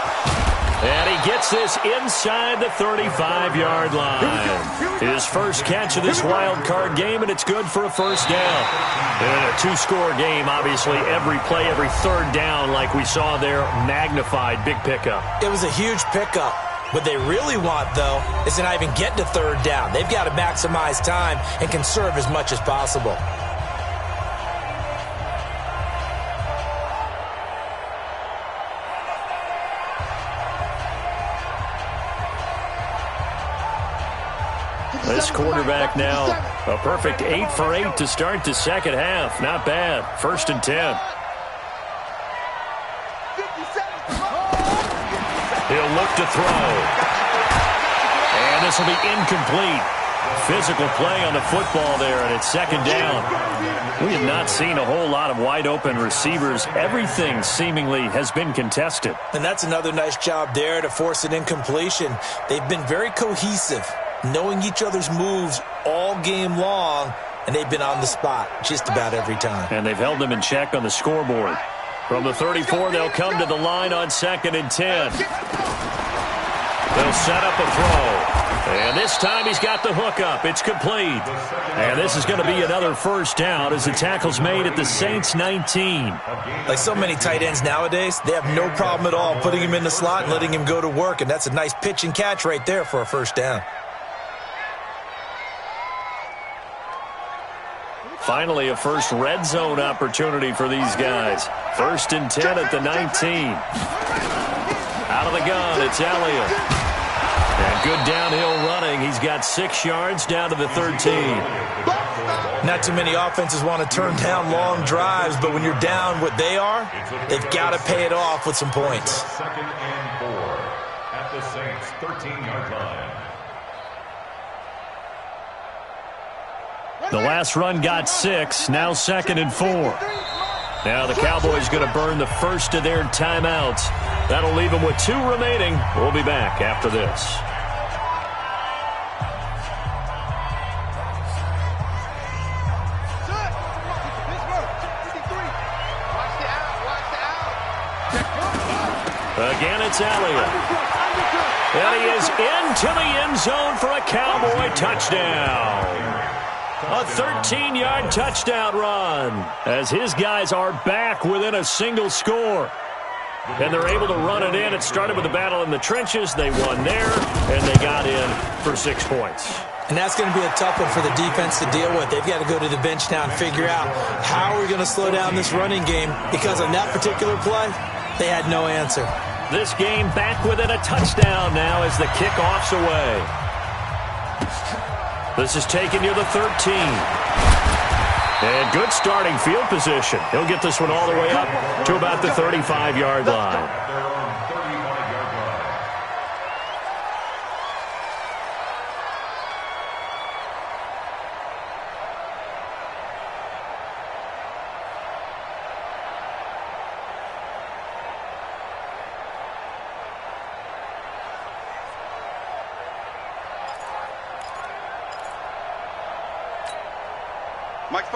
And he gets this inside the 35-yard line. His first catch of this wild card game, and it's good for a 1st down. In a 2-score game, obviously, every play, every 3rd down, like we saw there, magnified, big pickup. It was a huge pickup. What they really want, though, is to not even get to 3rd down. They've got to maximize time and conserve as much as possible. This quarterback now, a perfect 8 for 8 to start the second half. Not bad. 1st and 10. He'll look to throw. And this will be incomplete. Physical play on the football there, and it's 2nd down. We have not seen a whole lot of wide-open receivers. Everything seemingly has been contested. And that's another nice job there to force an incompletion. They've been very cohesive, knowing each other's moves all game long, and they've been on the spot just about every time. And they've held them in check on the scoreboard. From the 34, they'll come to the line on 2nd and 10. They'll set up a throw. And this time he's got the hook up. It's complete. And this is going to be another 1st down as the tackle's made at the Saints 19. Like so many tight ends nowadays, they have no problem at all putting him in the slot and letting him go to work. And that's a nice pitch and catch right there for a 1st down. Finally, a first red zone opportunity for these guys. 1st and 10 at the 19. Out of the gun, it's Elliott. And good downhill running. He's got 6 yards down to the 13. Not too many offenses want to turn down long drives, but when you're down what they are, they've got to pay it off with some points. 2nd and 4 at the Saints' 13-yard line. The last run got 6. Now 2nd and 4. Now the Cowboys going to burn the first of their timeouts. That'll leave them with 2 remaining. We'll be back after this. Again, it's Elliott. And he is into the end zone for a Cowboy touchdown. A 13-yard touchdown run as his guys are back within a single score. And they're able to run it in. It started with a battle in the trenches. They won there, and they got in for 6 points. And that's going to be a tough one for the defense to deal with. They've got to go to the bench now and figure out how are we going to slow down this running game, because on that particular play, they had no answer. This game back within a touchdown now as the kickoff's away. This is taken near the 13. And good starting field position. He'll get this one all the way up to about the 35-yard line.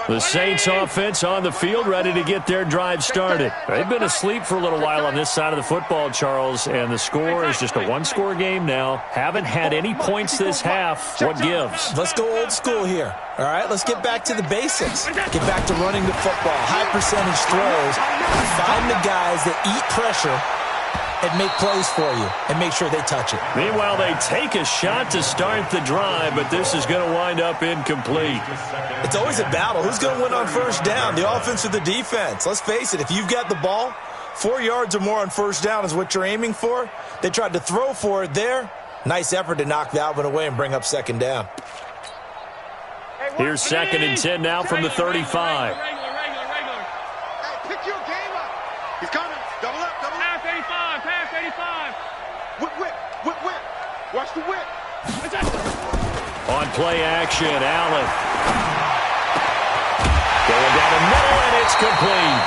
The Saints offense on the field, ready to get their drive started. They've been asleep for a little while on this side of the football, Charles, and the score is just a one-score game now. Haven't had any points this half. What gives? Let's go old school here. All right, let's get back to the basics. Get back to running the football, high percentage throws. Find the guys that eat pressure and make plays for you and make sure they touch it. Meanwhile, they take a shot to start the drive, but this is going to wind up incomplete. It's always a battle. Who's going to win on first down, the offense or the defense? Let's face it, if you've got the ball, 4 yards or more on first down is what you're aiming for. They tried to throw for it there. Nice effort to knock that one away and bring up second down. Here's 2nd and 10 now from the 35. Hey, pick your game up. He's coming. Double up, double up. Pass 85. Whip. Watch the whip. On play action, Allen. Going down the middle, and it's complete.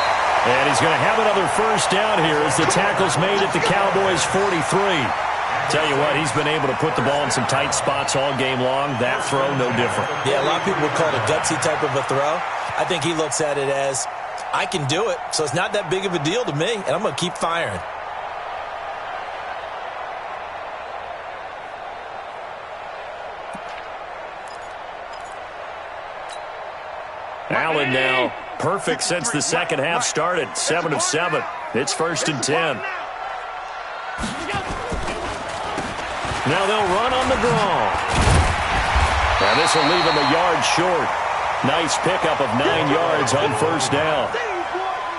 And he's going to have another first down here as the tackle's made at the Cowboys' 43. Tell you what, he's been able to put the ball in some tight spots all game long. That throw, no different. Yeah, a lot of people would call it a gutsy type of a throw. I think he looks at it as, I can do it, so it's not that big of a deal to me, and I'm going to keep firing. Allen now perfect since the second half started. 7 of 7. It's 1st and 10. Now they'll run on the draw. And this will leave him a yard short. Nice pickup of 9 yards on first down.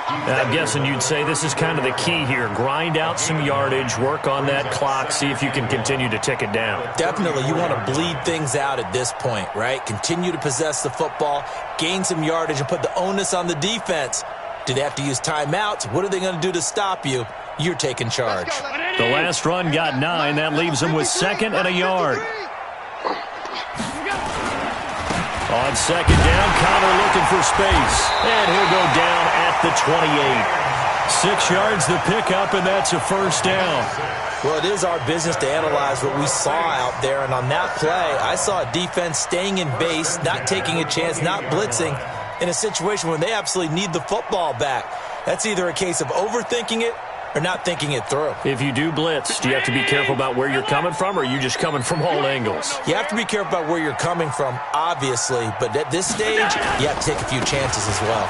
And I'm guessing you'd say this is kind of the key here. Grind out some yardage, work on that clock, see if you can continue to tick it down. Definitely, you want to bleed things out at this point, right? Continue to possess the football, gain some yardage, and put the onus on the defense. Do they have to use timeouts? What are they going to do to stop you? You're taking charge. The last run got 9. That leaves them with 2nd and a yard. On 2nd down, Connor looking for space. And he'll go down at the 28. 6 yards the pickup, and that's a first down. Well, it is our business to analyze what we saw out there. And on that play, I saw a defense staying in base, not taking a chance, not blitzing, in a situation where they absolutely need the football back. That's either a case of overthinking it or not thinking it through. If you do blitz, do you have to be careful about where you're coming from, or are you just coming from all angles? You have to be careful about where you're coming from, obviously, but at this stage, you have to take a few chances as well.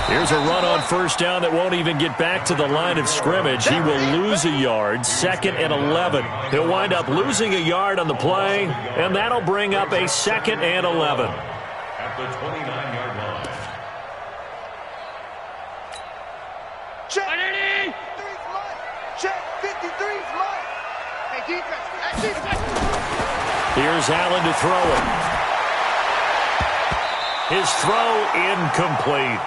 Here's a run on first down that won't even get back to the line of scrimmage. He will lose a yard, 2nd and 11. He'll wind up losing a yard on the play, and that'll bring up a 2nd and 11. At the 29-yard line. Check. 53's mine. Check. 53's mine. Hey, defense. Hey, defense. Here's Allen to throw it. His throw incomplete.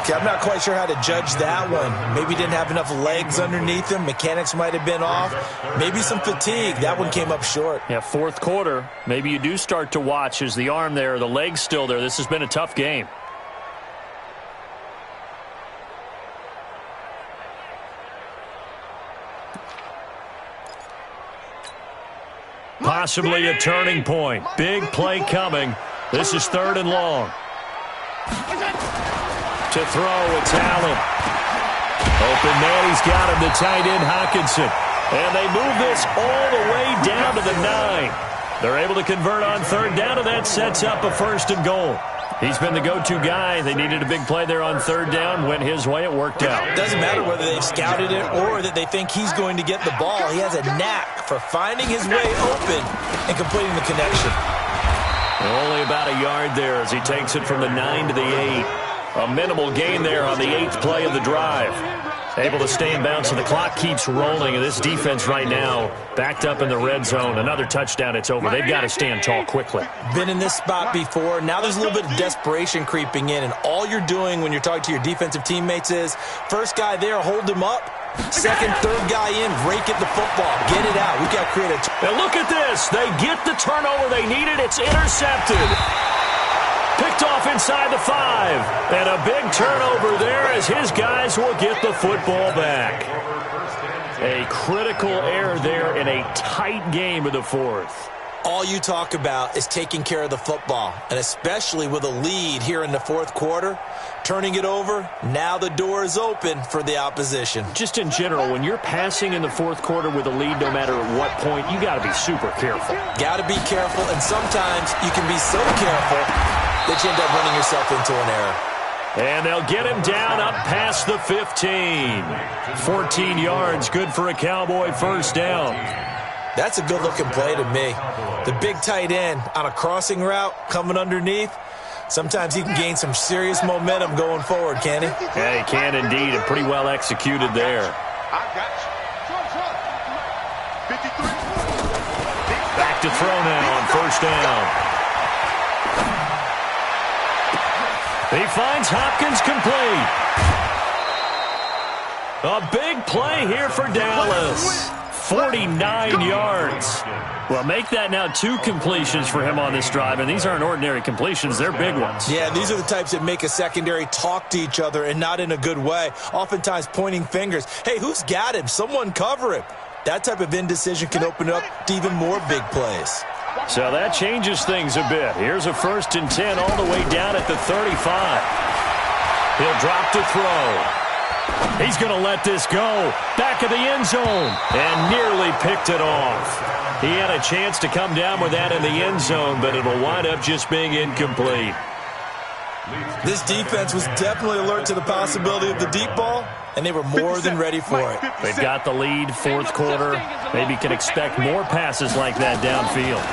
Okay, I'm not quite sure how to judge that one. Maybe didn't have enough legs underneath him. Mechanics might have been off. Maybe some fatigue. That one came up short. Yeah, 4th quarter. Maybe you do start to watch. Is the arm there, the leg's still there? This has been a tough game. Possibly a turning point. Big play coming. This is 3rd and long. To throw, it's Allen. Open man, he's got him, the tight end Hockenson. And they move this all the way down to the 9. They're able to convert on 3rd down, and that sets up a 1st and goal. He's been the go-to guy. They needed a big play there on 3rd down. Went his way. It worked out. Doesn't matter whether they've scouted it or that they think he's going to get the ball. He has a knack for finding his way open and completing the connection. Only about a yard there as he takes it from the 9 to the 8. A minimal gain there on the 8th play of the drive. Able to stay in bounds, so the clock keeps rolling. And this defense right now backed up in the red zone. Another touchdown, it's over. They've got to stand tall quickly. Been in this spot before. Now there's a little bit of desperation creeping in. And all you're doing when you're talking to your defensive teammates is, first guy there, hold him up. 2nd, 3rd guy in, rake at the football. Get it out. We've got to create a... And look at this. They get the turnover they needed. It's intercepted. Picked off inside the 5. And a big turnover there as his guys will get the football back. A critical error there in a tight game of the 4th. all you talk about is taking care of the football, and especially with a lead here in the fourth quarter, turning it over, now the door is open for the opposition. Just in general, when you're passing in the fourth quarter with a lead, no matter at what point, you got to be super careful. Got to be careful, and sometimes you can be so careful that you end up running yourself into an error. And they'll get him down up past the 15. 14 yards, good for a Cowboy first down. That's a good-looking play to me. The big tight end on a crossing route coming underneath, sometimes he can gain some serious momentum going forward, can't he? Yeah, he can indeed, and pretty well executed there. I got you. 53. Back to throw now on first down. He finds Hopkins complete. A big play here for Dallas. 49 yards. Well, make that now 2 completions for him on this drive, and these aren't ordinary completions. They're big ones. Yeah, these are the types that make a secondary talk to each other and not in a good way, oftentimes pointing fingers. Hey, who's got him? Someone cover him. That type of indecision can open up to even more big plays. So that changes things a bit. Here's a 1st and 10 all the way down at the 35. He'll drop to throw. He's going to let this go. Back of the end zone. And nearly picked it off. He had a chance to come down with that in the end zone, but it'll wind up just being incomplete. This defense was definitely alert to the possibility of the deep ball, and they were more than ready for it. They've got the lead, fourth quarter. Maybe can expect more passes like that downfield.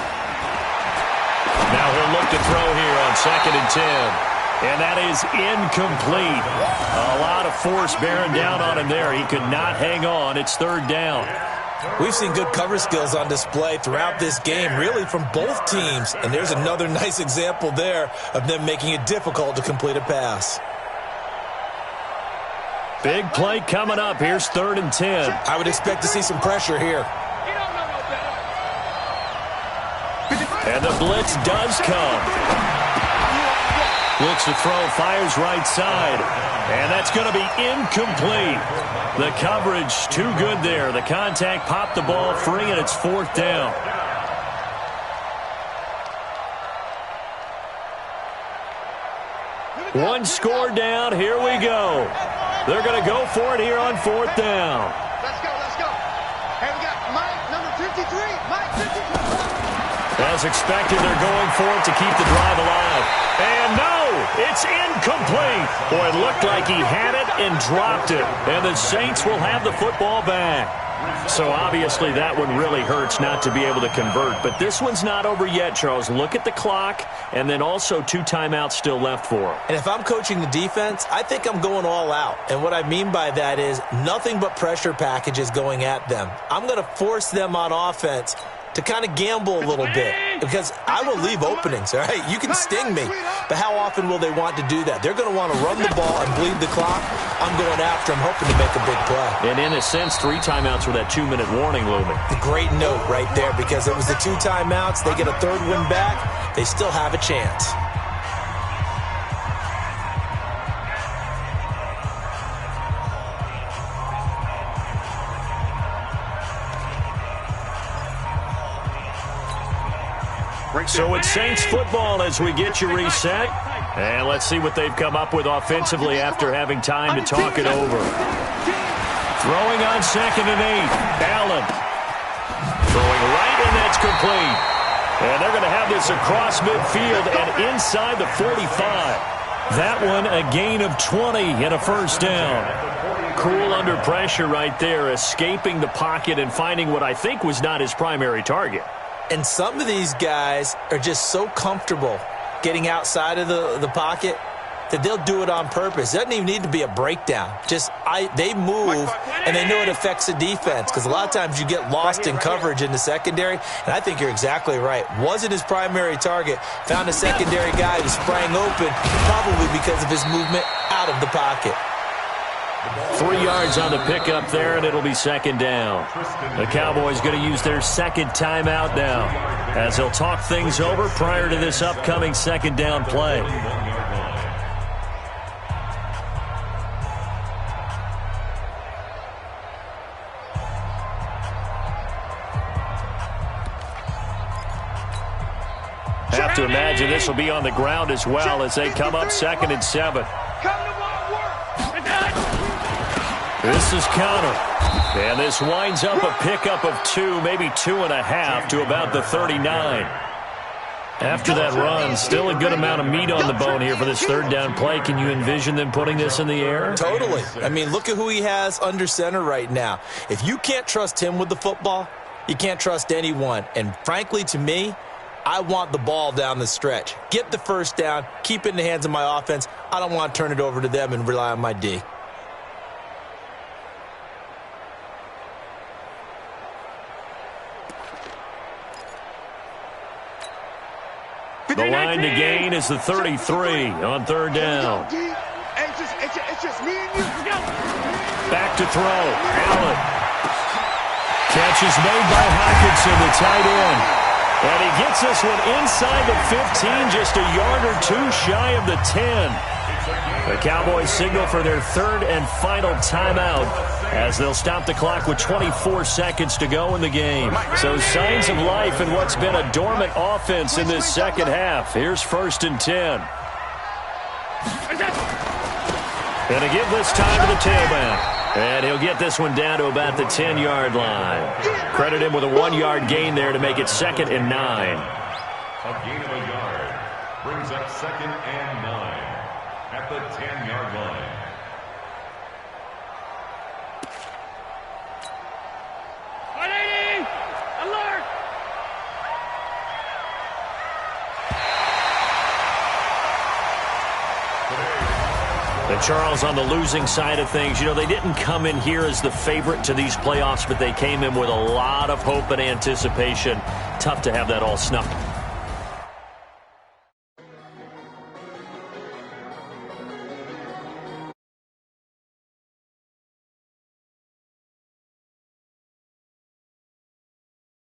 Now he'll look to throw here on 2nd and 10. And that is incomplete. A lot of force bearing down on him there. He could not hang on. It's 3rd down. We've seen good cover skills on display throughout this game, really from both teams. And there's another nice example there of them making it difficult to complete a pass. Big play coming up. Here's 3rd and 10. I would expect to see some pressure here. And the blitz does come. Looks to throw, fires right side. And that's going to be incomplete. The coverage too good there. The contact popped the ball free, and it's 4th down. One score down. Here we go. They're going to go for it here on 4th down. Let's go, let's go. And we got Mike, number 53. Mike, 53. As expected, they're going for it to keep the drive alive. And no, it's incomplete. Boy, it looked like he had it and dropped it. And the Saints will have the football back. So obviously that one really hurts not to be able to convert. But this one's not over yet, Charles. Look at the clock, and then also 2 timeouts still left for him. And if I'm coaching the defense, I think I'm going all out. And what I mean by that is nothing but pressure packages going at them. I'm going to force them on offense to kind of gamble a little bit because I will leave openings, all right? You can sting me, but how often will they want to do that? They're going to want to run the ball and bleed the clock. I'm going after them, hoping to make a big play. And in a sense, 3 timeouts with that 2-minute warning looming. Great note right there because it was the 2 timeouts. They get a 3rd one back. They still have a chance. So it's Saints football as we get you reset. And let's see what they've come up with offensively after having time to talk it over. Throwing on 2nd and 8. Allen. Throwing right, and that's complete. And they're going to have this across midfield and inside the 45. That one a gain of 20 and a 1st down. Cool under pressure right there, escaping the pocket and finding what I think was not his primary target. And some of these guys are just so comfortable getting outside of the pocket that they'll do it on purpose. It doesn't even need to be a breakdown. They move, and they know it affects the defense because a lot of times you get lost in coverage in the secondary, and I think you're exactly right. Wasn't his primary target. Found a secondary guy who sprang open, probably because of his movement out of the pocket. 3 yards on the pickup there, and it'll be 2nd down. The Cowboys going to use their 2nd timeout now as they'll talk things over prior to this upcoming 2nd down play. have to imagine this will be on the ground as well as they come up 2nd and 7. This is counter. And this winds up a pickup of 2, maybe 2.5 to about the 39. After that run, still a good amount of meat on the bone here for this 3rd down play. Can you envision them putting this in the air? Totally. I mean, look at who he has under center right now. If you can't trust him with the football, you can't trust anyone. And frankly, to me, I want the ball down the stretch. Get the 1st down, keep it in the hands of my offense. I don't want to turn it over to them and rely on my D. The line to gain is the 33 on 3rd down. It's just me and you. Back to throw. Allen. Catch is made by Hockenson, the tight end. And he gets this one inside the 15, just a yard or 2 shy of the 10. The Cowboys signal for their 3rd and final timeout as they'll stop the clock with 24 seconds to go in the game. So signs of life in what's been a dormant offense in this 2nd half. Here's 1st and 10. And to give this time to the tailback. And he'll get this one down to about the 10-yard line. Credit him with a 1-yard gain there to make it 2nd and 9. A gain of a yard brings up 2nd and 9 at the 10-yard line. Alert! And Charles, on the losing side of things, you know, they didn't come in here as the favorite to these playoffs, but they came in with a lot of hope and anticipation. Tough to have that all snuffed.